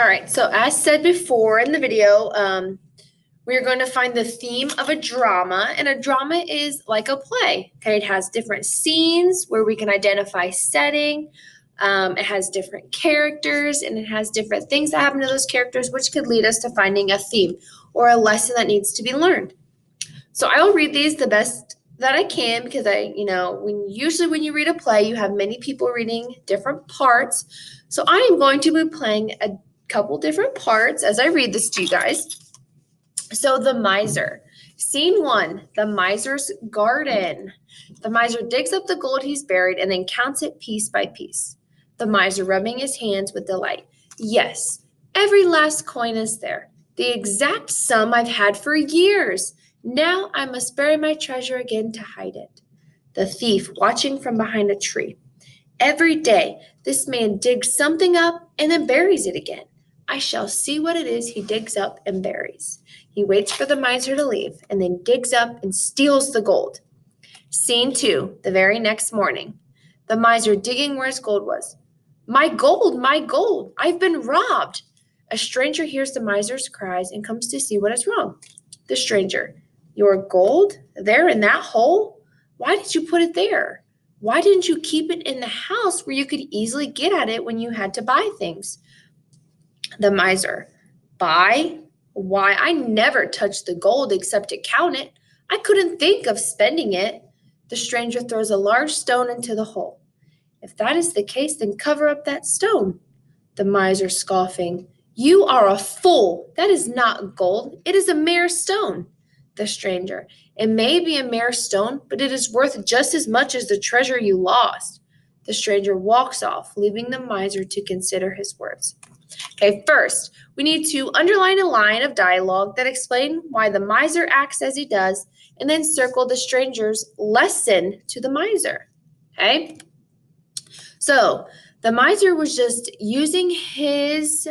All right, so as said before in the video, we're going to find the theme of a drama, and a drama is like a play. Okay, it has different scenes where we can identify setting. It has different characters, and it has different things that happen to those characters, which could lead us to finding a theme or a lesson that needs to be learned. So I will read these the best that I can because usually when you read a play, you have many people reading different parts. So I am going to be playing a couple different parts as I read this to you guys. So the miser. Scene 1, the miser's garden. The miser digs up the gold he's buried and then counts it piece by piece. The miser rubbing his hands with delight. Yes, every last coin is there. The exact sum I've had for years. Now I must bury my treasure again to hide it. The thief watching from behind a tree. Every day, this man digs something up and then buries it again. I shall see what it is he digs up and buries. He waits for the miser to leave and then digs up and steals the gold. Scene 2, the very next morning. The miser digging where his gold was. My gold, I've been robbed. A stranger hears the miser's cries and comes to see what is wrong. The stranger, your gold? There in that hole? Why did you put it there? Why didn't you keep it in the house where you could easily get at it when you had to buy things? The miser, buy? Why, I never touched the gold except to count it. I couldn't think of spending it. The stranger throws a large stone into the hole. If that is the case, then cover up that stone. The miser scoffing, you are a fool. That is not gold. It is a mere stone. The stranger, it may be a mere stone, but it is worth just as much as the treasure you lost. The stranger walks off, leaving the miser to consider his words. Okay, first, we need to underline a line of dialogue that explain why the miser acts as he does, and then circle the stranger's lesson to the miser. Okay? So, the miser was just using his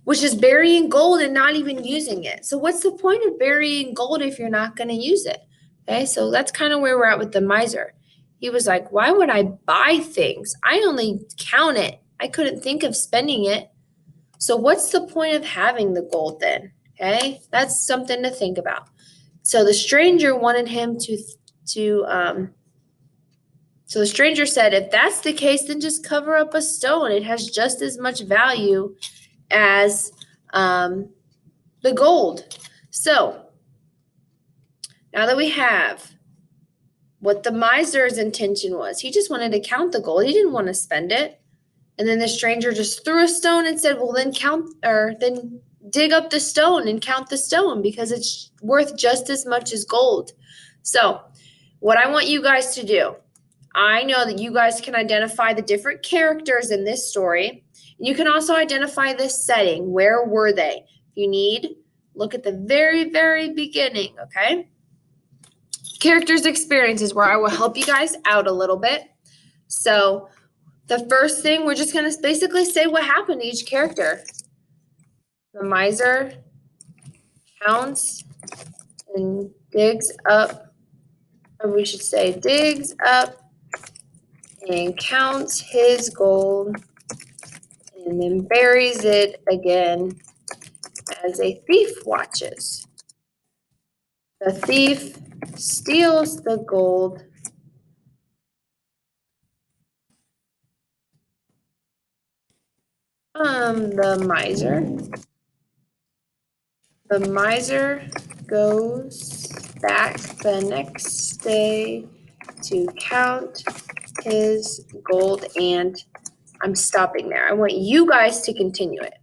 was just burying gold and not even using it. So what's the point of burying gold if you're not going to use it? Okay, so that's kind of where we're at with the miser. He was like, why would I buy things? I only count it. I couldn't think of spending it. So what's the point of having the gold then? Okay, that's something to think about. So the stranger wanted him so the stranger said, if that's the case, then just cover up a stone. It has just as much value as the gold. So now that we have what the miser's intention was, he just wanted to count the gold. He didn't want to spend it. And then the stranger just threw a stone and said, well, then then dig up the stone and count the stone because it's worth just as much as gold. So what I want you guys to do, I know that you guys can identify the different characters in this story. You can also identify this setting. Where were they? If you need, look at the very, very beginning, okay? Characters' experiences where I will help you guys out a little bit. So the first thing, we're just going to basically say what happened to each character. The miser counts and digs up, or we should say digs up and counts his gold and then buries it again as a thief watches. The thief steals the gold from the miser. The miser goes back the next day to count his gold, and I'm stopping there. I want you guys to continue it.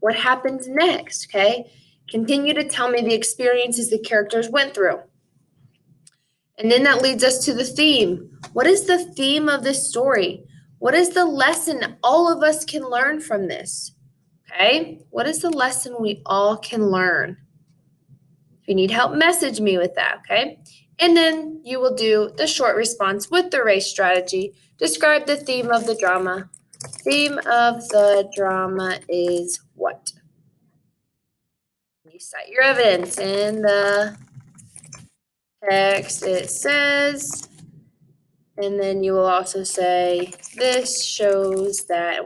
What happens next, okay? Continue to tell me the experiences the characters went through. And then that leads us to the theme. What is the theme of this story? What is the lesson all of us can learn from this? Okay? What is the lesson we all can learn? If you need help, message me with that, okay? And then you will do the short response with the race strategy. Describe the theme of the drama. Theme of the drama is what? You cite your evidence in the text. It says, and then you will also say, this shows that